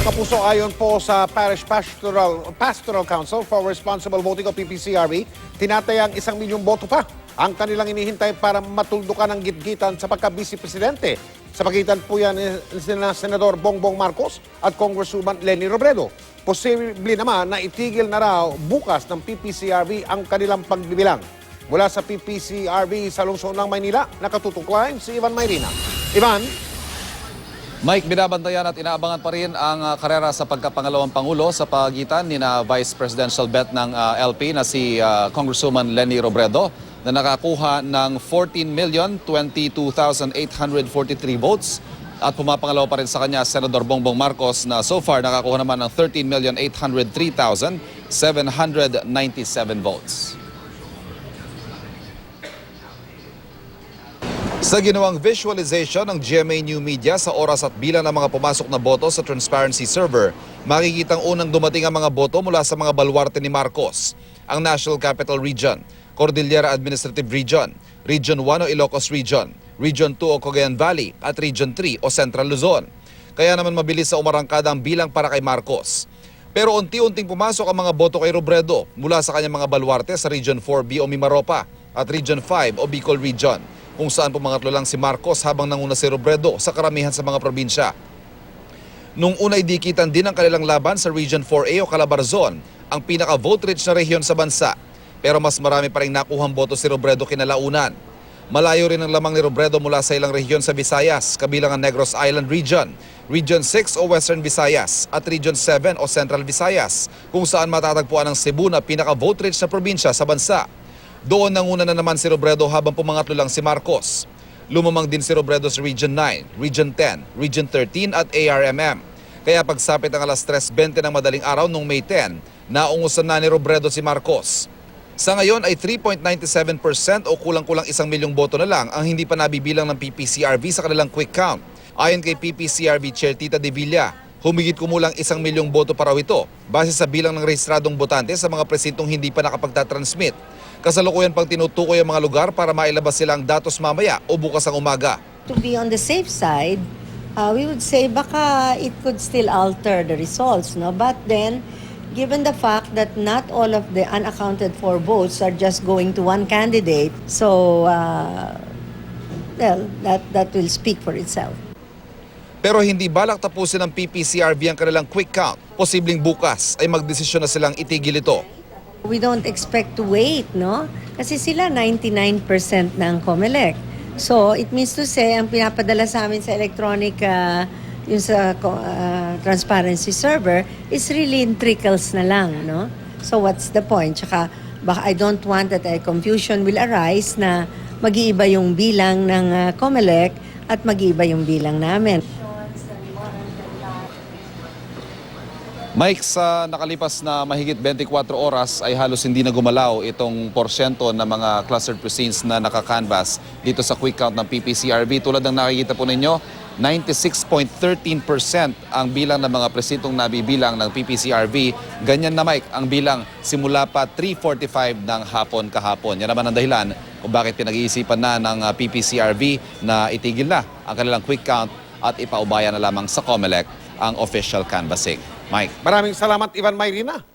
Mga kapuso, ayon po sa Parish Pastoral Council for Responsible Voting o PPCRB, tinatayang 1 milyong boto pa ang kanilang inihintay para matuldukan ang gitgitan sa pagka-vice-presidente. Sa pagitan po yan ni Senador Bongbong Marcos at Congresswoman Leni Robredo. Posible naman na itigil na raw bukas ng PPCRB ang kanilang pagbibilang. Mula sa PPCRB sa lungsod ng Maynila, nakatutuklayan si Ivan Mayrina. Ivan? Mike, binabantayan at inaabangan pa rin ang karera sa pagkapangalawang Pangulo sa pagitan ni na Vice Presidential bet ng LP na si Congresswoman Leni Robredo na nakakuha ng 14,022,843 votes at pumapangalawa pa rin sa kanya Senador Bongbong Marcos na so far nakakuha naman ng 13,803,797 votes. Sa ginawang visualization ng GMA New Media sa oras at bilang ng mga pumasok na boto sa transparency server, makikitang unang dumating ang mga boto mula sa mga baluarte ni Marcos, ang National Capital Region, Cordillera Administrative Region, Region 1 o Ilocos Region, Region 2 o Cagayan Valley at Region 3 o Central Luzon. Kaya naman mabilis sa umarangkada ang bilang para kay Marcos. Pero unti-unting pumasok ang mga boto kay Robredo mula sa kanyang mga baluarte sa Region 4B o Mimaropa at Region 5 o Bicol Region, kung saan pumangatlo lang si Marcos habang nanguna si Robredo sa karamihan sa mga probinsya. Nung una dikitan din ang kanilang laban sa Region 4A o Calabarzon, ang pinaka-vote-rich na rehiyon sa bansa. Pero mas marami pa rin nakuhang boto si Robredo kinalaunan. Malayo rin ang lamang ni Robredo mula sa ilang rehiyon sa Visayas, kabilang ang Negros Island Region, Region 6 o Western Visayas at Region 7 o Central Visayas, kung saan matatagpuan ang Cebu na pinaka-vote-rich na probinsya sa bansa. Doon nanguna na naman si Robredo habang pumangatlo lang si Marcos. Lumamang din si Robredo sa Region 9, Region 10, Region 13 at ARMM. Kaya pagsapit ang alas 3:20 ng madaling araw noong May 10, naungusan na ni Robredo si Marcos. Sa ngayon ay 3.97% o kulang-kulang 1 milyong boto na lang ang hindi pa nabibilang ng PPCRB sa kanilang quick count. Ayon kay PPCRB Chair Tita De Villa, humigit kumulang 1 milyong boto pa raw ito base sa bilang ng rehistradong botante sa mga presintong hindi pa nakapagtatransmit. Kasalukuyan pang tinutukoy ang mga lugar para mailabas silang datos mamaya o bukas ang umaga. To be on the safe side, we would say baka it could still alter the results, no? But then, given the fact that not all of the unaccounted for votes are just going to one candidate, so well, that will speak for itself. Pero hindi balak tapusin ng PPCRB ang kanilang quick count. Posibleng bukas ay magdesisyon na silang itigil ito. We don't expect to wait, no? Kasi sila 99% ng COMELEC. So, it means to say, ang pinapadala sa amin sa electronic, yung sa transparency server, is really in trickles na lang, no? So, what's the point? Tsaka, baka I don't want that a confusion will arise na mag-iiba yung bilang ng COMELEC at mag-iiba yung bilang namin. Mike, sa nakalipas na mahigit 24 oras ay halos hindi na gumalaw itong porsyento ng mga clustered precincts na nakakanvas dito sa quick count ng PPCRB. Tulad ng nakikita po ninyo, 96.13% ang bilang ng mga presintong nabibilang ng PPCRB. Ganyan na, Mike, ang bilang simula pa 3:45 ng hapon kahapon. Yan naman ang dahilan kung bakit pinag-iisipan na ng PPCRB na itigil na ang kanilang quick count at ipaubaya na lamang sa COMELEC ang official canvassing. Mike. Maraming salamat, Ivan Mayrina.